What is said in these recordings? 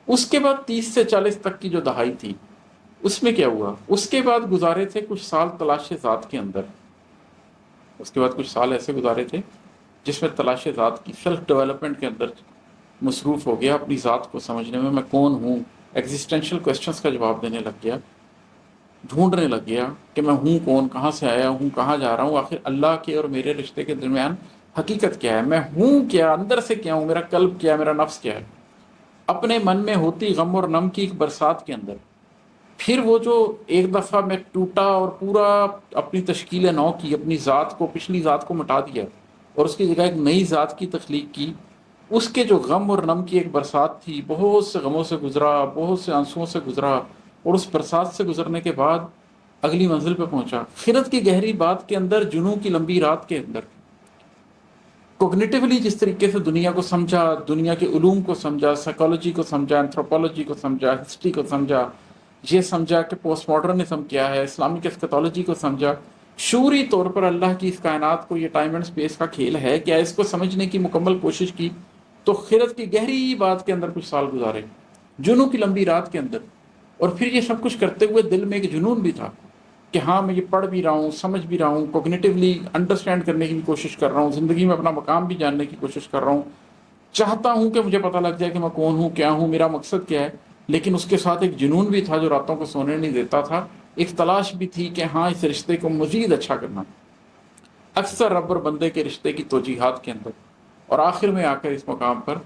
اس کے بعد 30 سے 40 تک کی جو دہائی تھی اس میں کیا ہوا؟ اس کے بعد گزارے تھے کچھ سال تلاش ذات کے اندر، اس کے بعد کچھ سال ایسے گزارے تھے جس میں تلاش ذات کی، سیلف ڈیولپمنٹ کے اندر مصروف ہو گیا، اپنی ذات کو سمجھنے میں کون ہوں، ایگزسٹینشل کویسچنس کا جواب دینے لگ گیا، ڈھونڈنے لگ گیا کہ میں ہوں کون، کہاں سے آیا ہوں، کہاں جا رہا ہوں، آخر اللہ کے اور میرے رشتے کے درمیان حقیقت کیا ہے، میں ہوں کیا، اندر سے کیا ہوں، میرا قلب کیا ہے، میرا نفس کیا ہے۔ اپنے من میں ہوتی غم اور نم کی ایک برسات کے اندر پھر وہ جو ایک دفعہ میں ٹوٹا اور پورا اپنی تشکیل نو کی، اپنی ذات کو، پچھلی ذات کو مٹا دیا اور اس کی جگہ ایک نئی ذات کی تخلیق کی، اس کے جو غم اور نم کی ایک برسات تھی، بہت سے غموں سے گزرا، بہت سے آنسوؤں سے گزرا، اور اس برسات سے گزرنے کے بعد اگلی منزل پہ پہنچا، خرد کی گہری بات کے اندر، جنوں کی لمبی رات کے اندر کوگنیٹیولی جس طریقے سے دنیا کو سمجھا، دنیا کے علوم کو سمجھا، سائیکالوجی کو سمجھا، انتھروپولوجی کو سمجھا، ہسٹری کو سمجھا، یہ سمجھا کہ پوسٹ ماڈرنزم کیا ہے، اسلامک اسکیتالوجی کو سمجھا، شعوری طور پر اللہ کی اس کائنات کو، یہ ٹائم اینڈ اسپیس کا کھیل ہے کیا، اس کو سمجھنے کی مکمل کوشش کی، تو خرد کی گہری بات کے اندر کچھ سال گزارے، جنوں کی لمبی رات کے اندر، اور پھر یہ سب کچھ کرتے ہوئے دل میں ایک جنون بھی تھا کہ ہاں میں یہ پڑھ بھی رہا ہوں، سمجھ بھی رہا ہوں، کوگنیٹیولی انڈرسٹینڈ کرنے کی بھی کوشش کر رہا ہوں، زندگی میں اپنا مقام بھی جاننے کی کوشش کر رہا ہوں، چاہتا ہوں کہ مجھے پتہ لگ جائے کہ میں کون ہوں، کیا ہوں، میرا مقصد کیا ہے، لیکن اس کے ساتھ ایک جنون بھی تھا جو راتوں کو سونے نہیں دیتا تھا، ایک تلاش بھی تھی کہ ہاں اس رشتے کو مزید اچھا کرنا، اکثر رب اور بندے کے رشتے کی توجیحات کے اندر، اور آخر میں آ کر اس مقام پر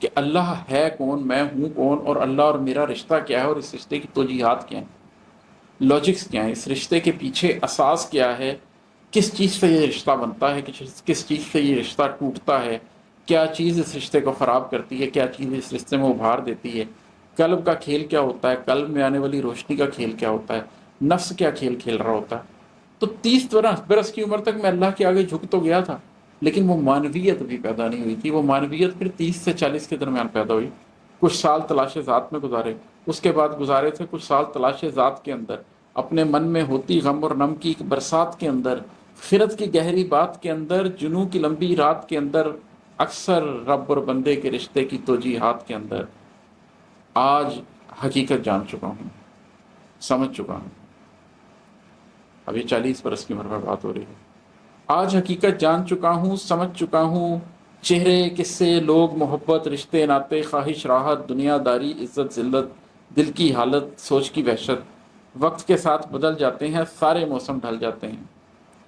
کہ اللہ ہے کون، میں ہوں کون، اور اللہ اور میرا رشتہ کیا ہے، اور اس رشتے کی توجیحات کیا ہیں، لاجکس کیا ہیں، اس رشتے کے پیچھے اساس کیا ہے، کس چیز سے یہ رشتہ بنتا ہے، کس چیز سے یہ رشتہ ٹوٹتا ہے، کیا چیز اس رشتے کو خراب کرتی ہے، کیا چیز اس رشتے میں ابھار دیتی ہے، قلب کا کھیل کیا ہوتا ہے، قلب میں آنے والی روشنی کا کھیل کیا ہوتا ہے، نفس کیا کھیل کھیل رہا ہوتا ہے۔ تو 30 برس کی عمر تک میں اللہ کے آگے جھک تو گیا تھا، لیکن وہ معنویت بھی پیدا نہیں ہوئی تھی، وہ معنویت پھر 30 سے 40 کے درمیان پیدا ہوئی، کچھ سال تلاش ذات میں گزارے، اس کے بعد گزارے تھے کچھ سال تلاش ذات کے اندر، اپنے من میں ہوتی غم اور نم کی ایک برسات کے اندر، خرد کی گہری بات کے اندر، جنوں کی لمبی رات کے اندر، اکثر رب اور بندے کے رشتے کی توجیحات کے اندر، آج حقیقت جان چکا ہوں، سمجھ چکا ہوں۔ ابھی 40 برس کی عمر میں بات ہو رہی ہے۔ آج حقیقت جان چکا ہوں، سمجھ چکا ہوں، چہرے، قصے، لوگ، محبت، رشتے، ناطے، خواہش، راحت، دنیا داری، عزت، ذلت، دل کی حالت، سوچ کی وحشت، وقت کے ساتھ بدل جاتے ہیں، سارے موسم ڈھل جاتے ہیں،